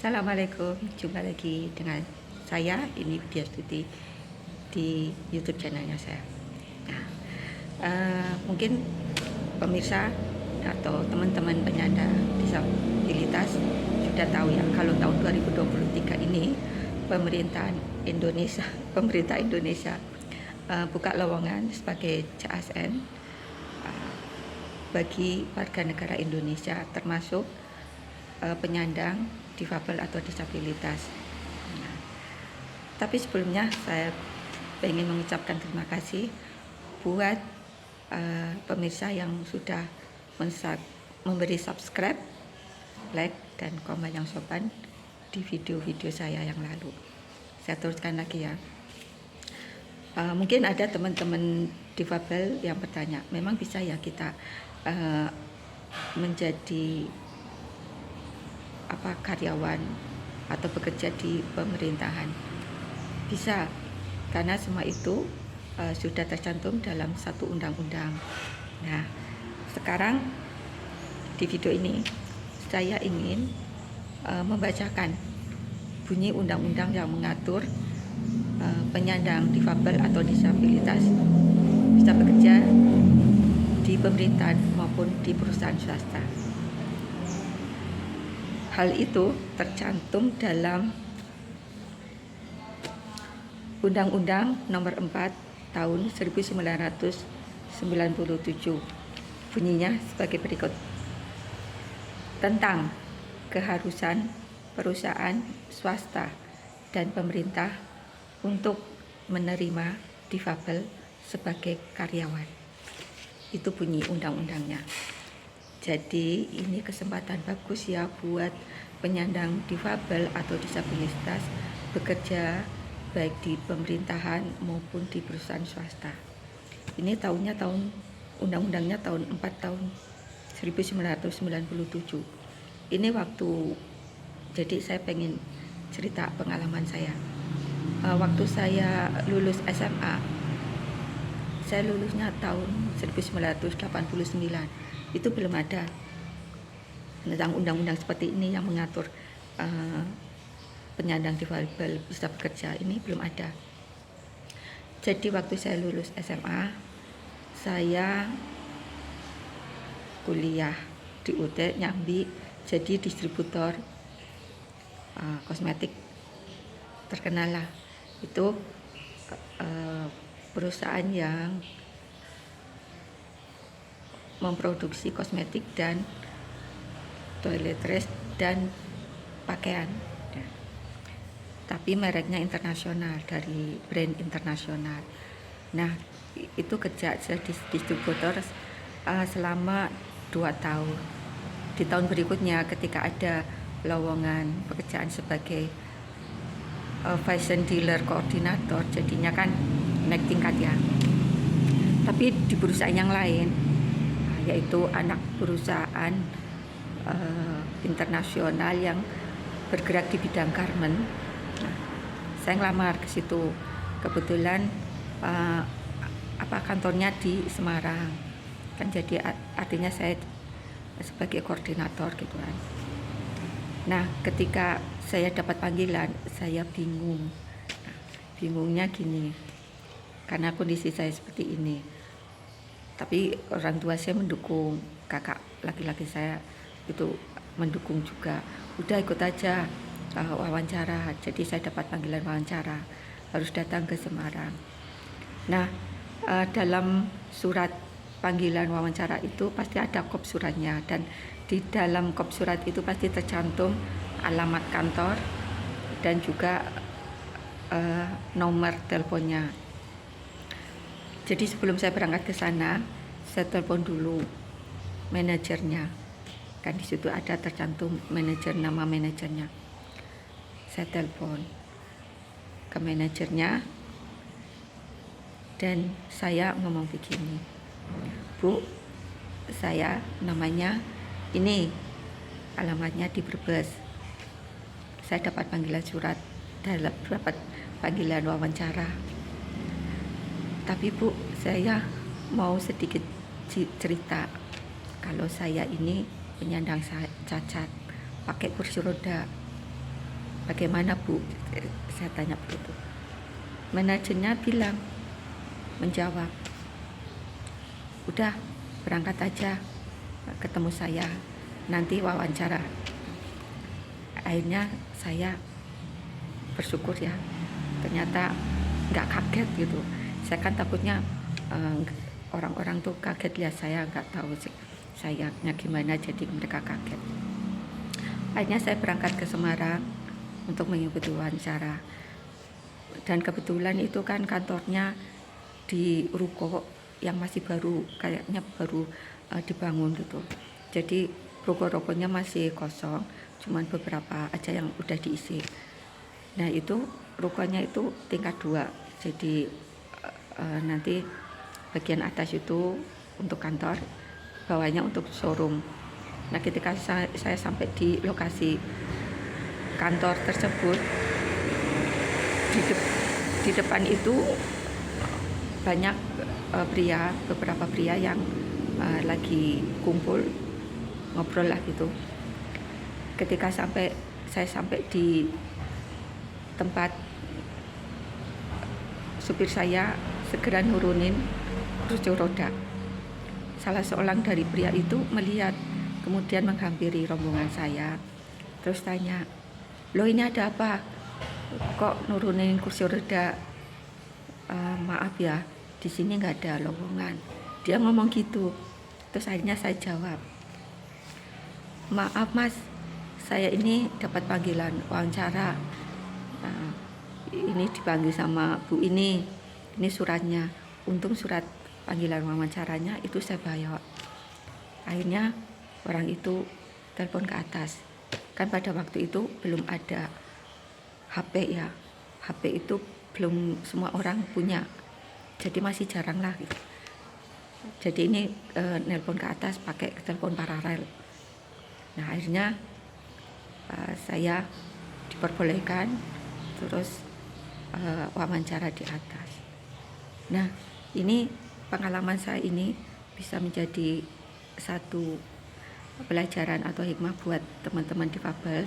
Assalamualaikum, jumpa lagi dengan saya, ini Widya Stuti di YouTube channelnya saya. Nah, mungkin pemirsa atau teman-teman penyandang disabilitas sudah tahu ya, kalau tahun 2023 ini pemerintah Indonesia buka lowongan sebagai CASN bagi warga negara Indonesia, termasuk penyandang difabel atau disabilitas. Nah, tapi sebelumnya saya ingin mengucapkan terima kasih buat pemirsa yang sudah memberi subscribe, like, dan komen yang sopan di video-video saya yang lalu. Saya teruskan lagi ya. Mungkin ada teman-teman difabel yang bertanya, memang bisa ya kita menjadi karyawan atau bekerja di pemerintahan? Bisa, karena semua itu sudah tercantum dalam satu undang-undang. Nah, sekarang di video ini saya ingin membacakan bunyi undang-undang yang mengatur penyandang difabel atau disabilitas bisa bekerja di pemerintahan maupun di perusahaan swasta. Hal itu tercantum dalam Undang-Undang Nomor 4 Tahun 1997. Bunyinya sebagai berikut. Tentang keharusan perusahaan swasta dan pemerintah untuk menerima difabel sebagai karyawan. Itu bunyi undang-undangnya. Jadi ini kesempatan bagus ya buat penyandang difabel atau disabilitas bekerja baik di pemerintahan maupun di perusahaan swasta. Ini undang-undangnya tahun 4 tahun 1997. Ini jadi saya pengen cerita pengalaman saya. Waktu saya lulus SMA, saya lulusnya tahun 1989. Itu belum ada tentang undang-undang seperti ini yang mengatur penyandang difabel bisa bekerja, ini belum ada. Jadi waktu saya lulus SMA, saya kuliah di UT nyambi jadi distributor kosmetik terkenal lah. Itu perusahaan yang memproduksi kosmetik dan toiletries dan pakaian ya. Tapi mereknya internasional, dari brand internasional. Nah, itu kerja jadi distributor selama 2 tahun. Di tahun berikutnya ketika ada lowongan pekerjaan sebagai fashion dealer koordinator, jadinya kan naik tingkat ya. Tapi di perusahaan yang lain, yaitu anak perusahaan internasional yang bergerak di bidang garment. Nah, saya ngelamar ke situ. Kebetulan kantornya di Semarang. Kan jadi artinya saya sebagai koordinator gitu kan. Nah, ketika saya dapat panggilan, saya bingung. Nah, bingungnya gini. Karena kondisi saya seperti ini. Tapi orang tua saya mendukung, kakak laki-laki saya itu mendukung juga. Udah ikut aja wawancara. Jadi saya dapat panggilan wawancara, harus datang ke Semarang. Nah, dalam surat panggilan wawancara itu pasti ada kop suratnya, dan di dalam kop surat itu pasti tercantum alamat kantor dan juga nomor teleponnya. Jadi sebelum saya berangkat ke sana, saya telepon dulu manajernya. Kan di situ ada tercantum nama manajernya. Saya telepon ke manajernya dan saya ngomong begini, Bu, saya namanya ini, alamatnya di Brebes. Saya dapat panggilan surat, dapat panggilan wawancara. Tapi Bu, saya mau sedikit cerita. Kalau saya ini penyandang cacat, pakai kursi roda. Bagaimana Bu? Saya tanya begitu. Manajernya bilang, menjawab, udah berangkat aja, ketemu saya, nanti wawancara. Akhirnya saya bersyukur ya, ternyata nggak kaget gitu. Saya kan takutnya orang-orang tuh kaget lihat saya, nggak tahu sayanya gimana, jadi mereka kaget. Akhirnya saya berangkat ke Semarang untuk mengikuti wawancara, dan kebetulan itu kan kantornya di ruko yang masih baru, kayaknya baru dibangun gitu. Jadi ruko-rukonya masih kosong, cuman beberapa aja yang udah diisi. Nah itu rukonya itu tingkat 2, jadi nanti bagian atas itu untuk kantor, bawahnya untuk showroom. Nah ketika saya sampai di lokasi kantor tersebut, di depan itu banyak beberapa pria yang lagi kumpul ngobrol lah gitu. Ketika saya sampai di tempat, supir saya segera nurunin kursi roda. Salah seorang dari pria itu melihat, kemudian menghampiri rombongan saya, terus tanya, "Loh ini ada apa? Kok nurunin kursi roda? Maaf ya, di sini nggak ada lowongan." Dia ngomong gitu. Terus akhirnya saya jawab, "Maaf Mas, saya ini dapat panggilan wawancara. Ini dipanggil sama Bu ini suratnya. Untung surat panggilan wawancaranya itu saya bawa." Akhirnya orang itu telepon ke atas. Kan pada waktu itu belum ada HP ya. HP itu belum semua orang punya. Jadi masih jarang lah gitu. Jadi ini nelpon ke atas pakai telepon paralel. Nah akhirnya saya diperbolehkan terus wawancara di atas. Nah ini pengalaman saya ini bisa menjadi satu pelajaran atau hikmah buat teman-teman difabel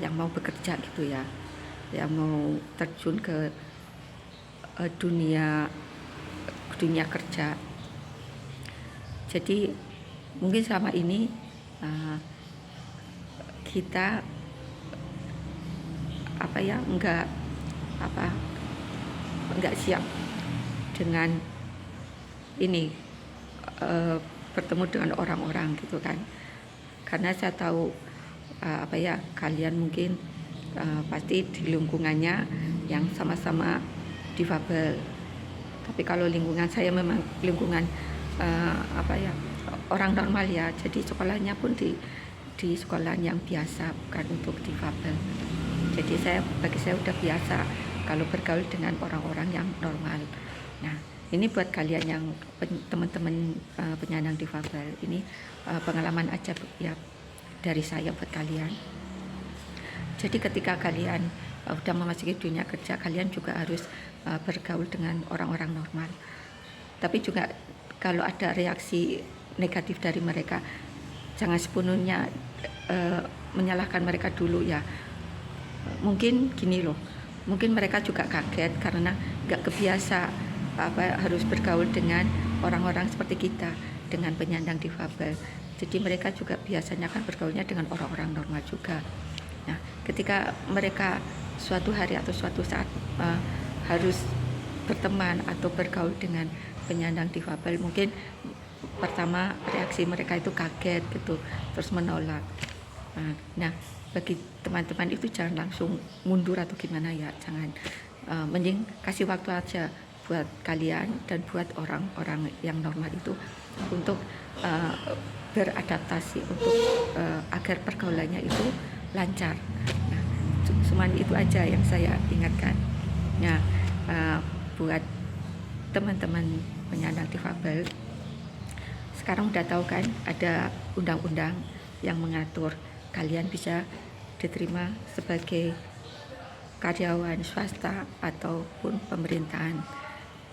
yang mau bekerja gitu ya, yang mau terjun ke dunia kerja. Jadi mungkin selama ini kita nggak siap dengan ini bertemu dengan orang-orang gitu kan, karena saya tahu kalian mungkin pasti di lingkungannya yang sama-sama difabel. Tapi kalau lingkungan saya memang lingkungan orang normal ya, jadi sekolahnya pun di sekolah yang biasa, bukan untuk difabel. Jadi bagi saya udah biasa kalau bergaul dengan orang-orang yang normal. Nah ini buat kalian yang teman-teman penyandang difabel, ini pengalaman aja ya dari saya buat kalian. Jadi ketika kalian udah memasuki dunia kerja, kalian juga harus bergaul dengan orang-orang normal. Tapi juga kalau ada reaksi negatif dari mereka, jangan sepenuhnya menyalahkan mereka dulu ya. Mungkin gini loh, mungkin mereka juga kaget karena gak kebiasa harus bergaul dengan orang-orang seperti kita, dengan penyandang difabel. Jadi mereka juga biasanya kan bergaulnya dengan orang-orang normal juga. Nah ketika mereka suatu hari atau suatu saat harus berteman atau bergaul dengan penyandang difabel, mungkin pertama reaksi mereka itu kaget gitu, terus menolak. Nah bagi teman-teman itu jangan langsung mundur atau gimana ya, jangan, mending kasih waktu aja buat kalian dan buat orang-orang yang normal itu untuk beradaptasi, untuk agar pergaulannya itu lancar. Nah cuma itu aja yang saya ingatkan. Nah buat teman-teman penyandang difabel, sekarang udah tahu kan ada undang-undang yang mengatur kalian bisa diterima sebagai karyawan swasta ataupun pemerintahan.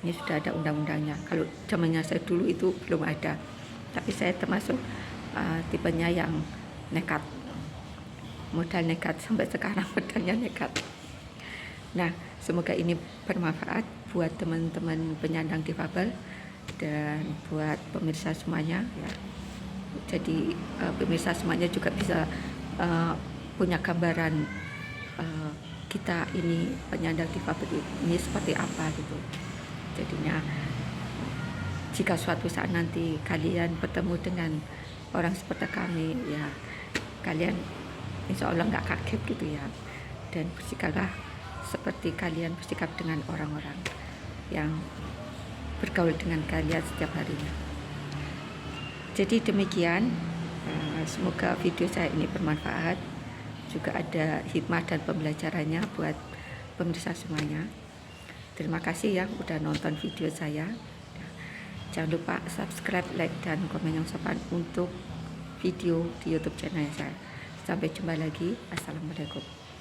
Ini sudah ada undang-undangnya. Kalau zamannya saya dulu itu belum ada, tapi saya termasuk tipenya yang nekat. modal nekat sampai sekarang modalnya nekat. Nah, semoga ini bermanfaat buat teman-teman penyandang difabel dan buat pemirsa semuanya ya. Jadi pemirsa semuanya juga bisa punya gambaran kita ini penyandang difabel ini seperti apa gitu. Jadinya jika suatu saat nanti kalian bertemu dengan orang seperti kami ya, kalian insya Allah nggak kaget gitu ya, dan bersikaplah seperti kalian bersikap dengan orang-orang yang bergaul dengan kalian setiap harinya. Jadi demikian, semoga video saya ini bermanfaat, juga ada hikmah dan pembelajarannya buat pemirsa semuanya. Terima kasih ya udah nonton video saya. Jangan lupa subscribe, like, dan komen yang sopan untuk video di YouTube channel saya. Sampai jumpa lagi. Assalamualaikum.